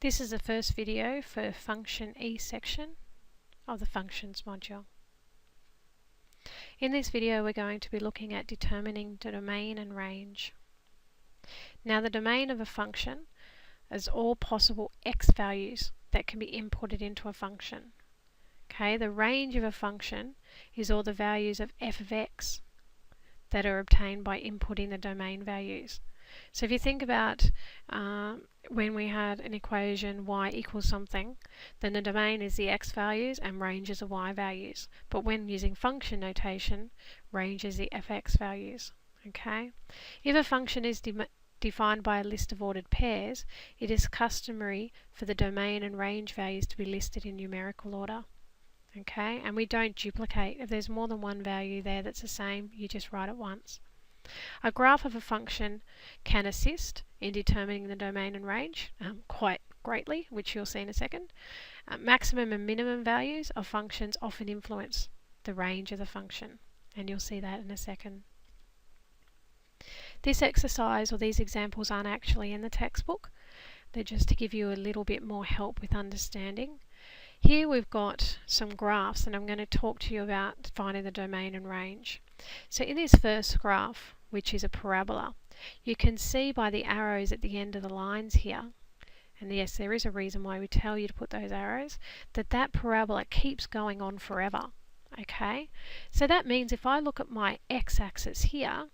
This is the first video for Function E section of the Functions module. In this video we're going to be looking at determining the domain and range. Now the domain of a function is all possible x values that can be inputted into a function. Okay, the range of a function is all the values of f of x that are obtained by inputting the domain values. So if you think about when we had an equation y equals something, then the domain is the x values and range is the y values. But when using function notation, range is the fx values. Okay? If a function is defined by a list of ordered pairs, it is customary for the domain and range values to be listed in numerical order. Okay? And we don't duplicate. If there's more than one value there that's the same, you just write it once. A graph of a function can assist in determining the domain and range quite greatly, which you'll see in a second. Maximum and minimum values of functions often influence the range of the function, and you'll see that in a second. This exercise or these examples aren't actually in the textbook. They're just to give you a little bit more help with understanding. Here we've got some graphs, and I'm going to talk to you about finding the domain and range. So in this first graph, which is a parabola, you can see by the arrows at the end of the lines here, and yes, there is a reason why we tell you to put those arrows, that parabola keeps going on forever. Okay, so that means if I look at my x-axis here,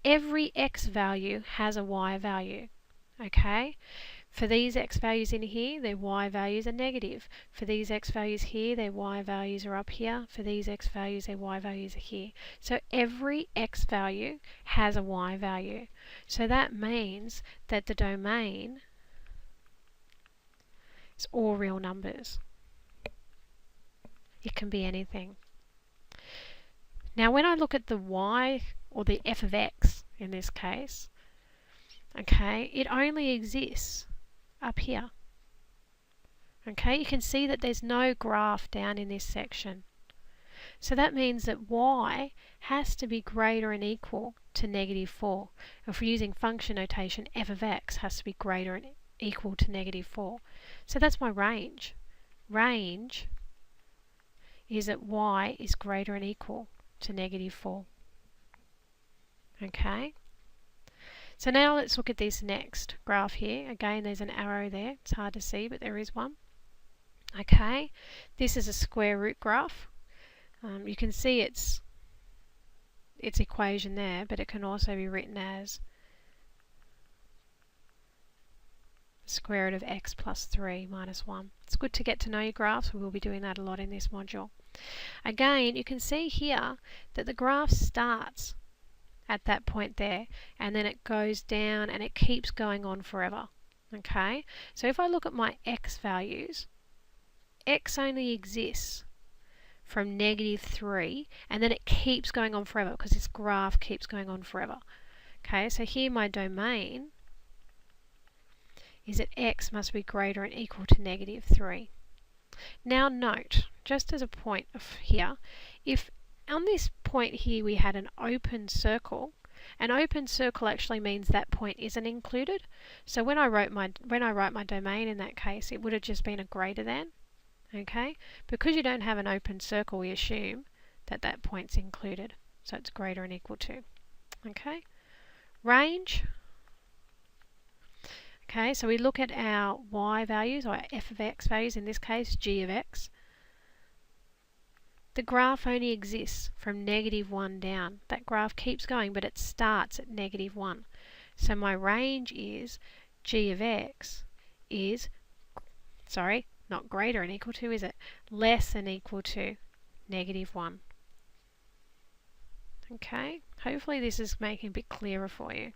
every x value has a y value. Okay, for these x values in here, their y values are negative. For these x values here, their y values are up here. For these x values, their y values are here. So every x value has a y value. So that means that the domain is all real numbers. It can be anything. Now when I look at the y, or the f of x in this case, okay, it only exists up here. Okay, you can see that there's no graph down in this section. So that means that y has to be greater and equal to -4. If we're using function notation, f of x has to be greater and equal to -4. So that's my range. Range is that y is greater and equal to -4. Okay? So now let's look at this next graph here. Again, there's an arrow there. It's hard to see, but there is one. Okay, this is a square root graph. You can see its equation there, but it can also be written as the square root of x plus 3 minus 1. It's good to get to know your graphs. We will be doing that a lot in this module. Again, you can see here that the graph starts at that point there, and then it goes down and it keeps going on forever. Okay, so if I look at my x values, x only exists from -3, and then it keeps going on forever because this graph keeps going on forever. Okay, so here my domain is that x must be greater and equal to -3. Now note, just as a point of here, if on this point here we had an open circle actually means that point isn't included. So when I write my domain in that case, it would have just been a greater than. Okay, because you don't have an open circle, we assume that that point's included, so it's greater and equal to. Okay, range. Okay, so we look at our y values, or our f of x values, in this case g of x. The graph only exists from -1 down. That graph keeps going, but it starts at -1. So my range is g of x is, not greater and equal to, is it? Less than equal to -1. Okay, hopefully this is making a bit clearer for you.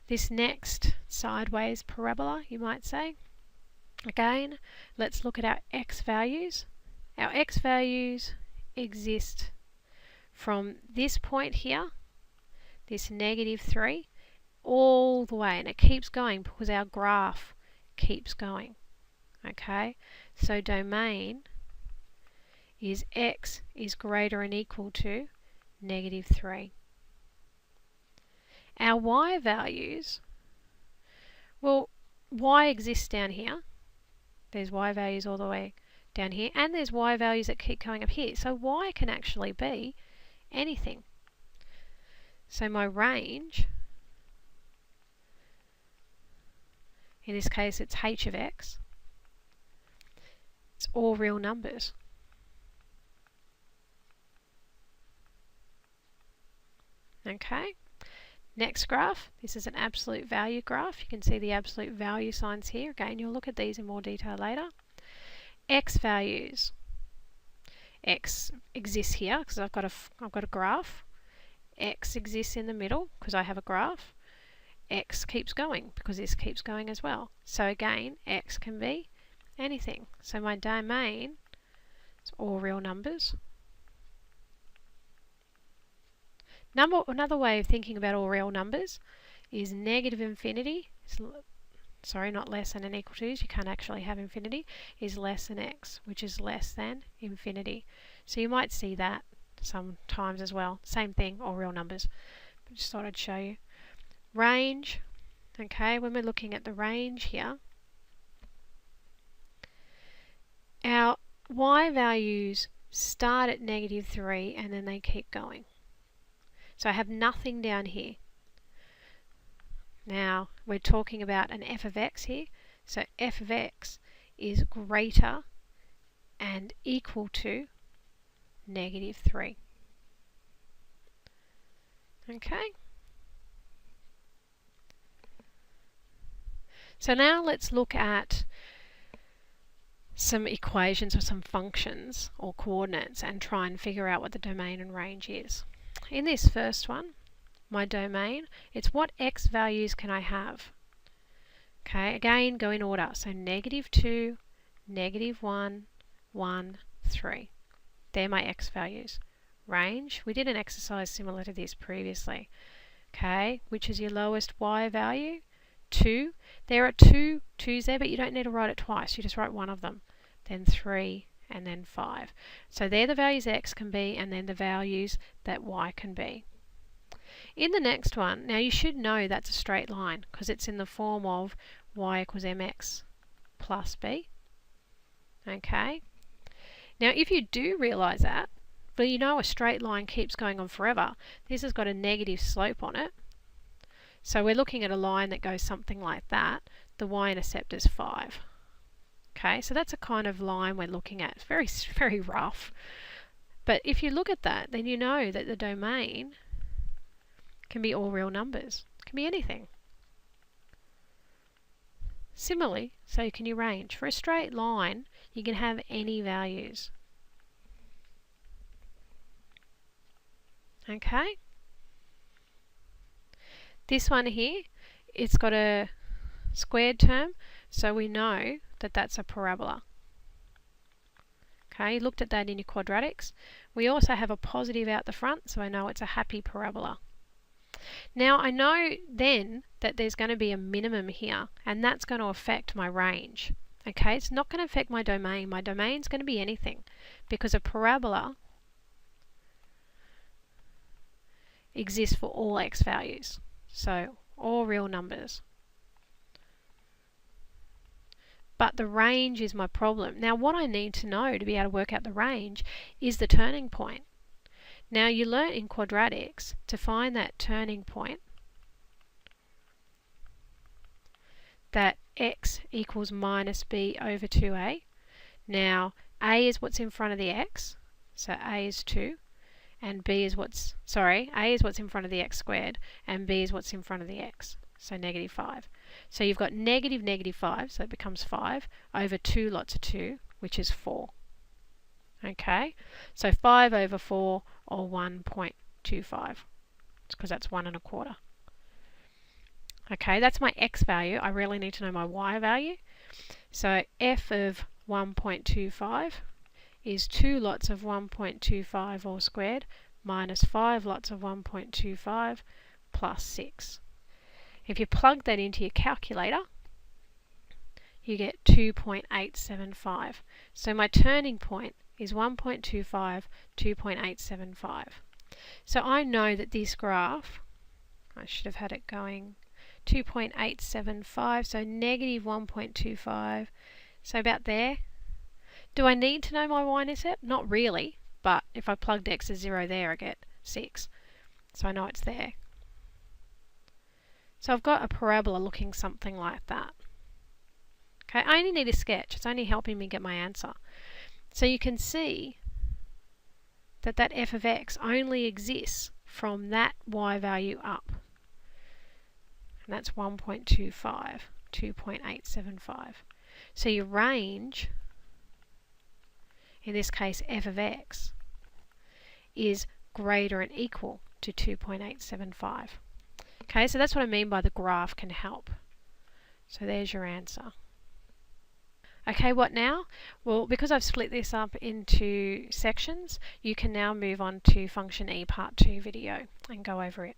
This next sideways parabola, you might say. Again, let's look at our x values. Our x values exist from this point here, this -3, all the way, and it keeps going because our graph keeps going. Okay, so domain is x is greater and equal to -3. Our y values, well, y exists down here. There's y values all the way down here, and there's y values that keep going up here. So y can actually be anything. So my range, in this case it's h of x, it's all real numbers. Okay, next graph, this is an absolute value graph. You can see the absolute value signs here. Again, you'll look at these in more detail later. X values. X exists here because I've got a graph. X exists in the middle because I have a graph. X keeps going because this keeps going as well. So again, X can be anything. So my domain is all real numbers. Another way of thinking about all real numbers is negative infinity. Sorry, not less than and equal to, you can't actually have infinity, is less than x, which is less than infinity. So you might see that sometimes as well. Same thing, all real numbers. But just thought I'd show you. Range, okay, when we're looking at the range here, our y values start at -3 and then they keep going. So I have nothing down here. Now we're talking about an f of x here, so f of x is greater and equal to -3. Okay. So now let's look at some equations or some functions or coordinates and try and figure out what the domain and range is. In this first one, my domain, it's what x values can I have. Okay, again, go in order. So -2, -1, 1, 3. They're my x values. Range, we did an exercise similar to this previously. Okay, which is your lowest y value? 2. There are two 2's there, but you don't need to write it twice. You just write one of them. Then 3, and then 5. So they're the values x can be, and then the values that y can be. In the next one, now you should know that's a straight line because it's in the form of y equals mx plus b. Okay. Now if you do realise that, but you know a straight line keeps going on forever, this has got a negative slope on it. So we're looking at a line that goes something like that. The y-intercept is 5. Okay, so that's a kind of line we're looking at. It's very, very rough. But if you look at that, then you know that the domain can be all real numbers. It can be anything. Similarly, so can your range. For a straight line, you can have any values. Okay? This one here, it's got a squared term, so we know that that's a parabola. Okay, looked at that in your quadratics. We also have a positive out the front, so I know it's a happy parabola. Now I know then that there's going to be a minimum here, and that's going to affect my range. Okay, it's not going to affect my domain. My domain's going to be anything, because a parabola exists for all x values. So all real numbers. But the range is my problem. Now what I need to know to be able to work out the range is the turning point. Now you learn in quadratics to find that turning point, that x equals minus b over 2a. Now a is what's in front of the x, so a is 2, and b is a is what's in front of the x squared, and b is what's in front of the x, so -5. So you've got -5, so it becomes 5, over 2 lots of 2, which is 4. Okay, so 5 over 4, or 1.25. It's because that's 1 1/4. Okay, that's my x value. I really need to know my y value. So f of 1.25 is 2 lots of 1.25 all squared minus 5 lots of 1.25 plus 6. If you plug that into your calculator, you get 2.875. So my turning point is 1.25, 2.875. So I know that this graph, I should have had it going 2.875, so negative 1.25, so about there. Do I need to know my y-intercept? Not really, but if I plugged x as 0 there, I get 6. So I know it's there. So I've got a parabola looking something like that. Okay, I only need a sketch. It's only helping me get my answer. So you can see that that f of x only exists from that y value up. And that's 1.25, 2.875. So your range, in this case f of x, is greater and equal to 2.875. Okay, so that's what I mean by the graph can help. So there's your answer. Okay, what now? Well, because I've split this up into sections, you can now move on to Function E Part 2 video and go over it.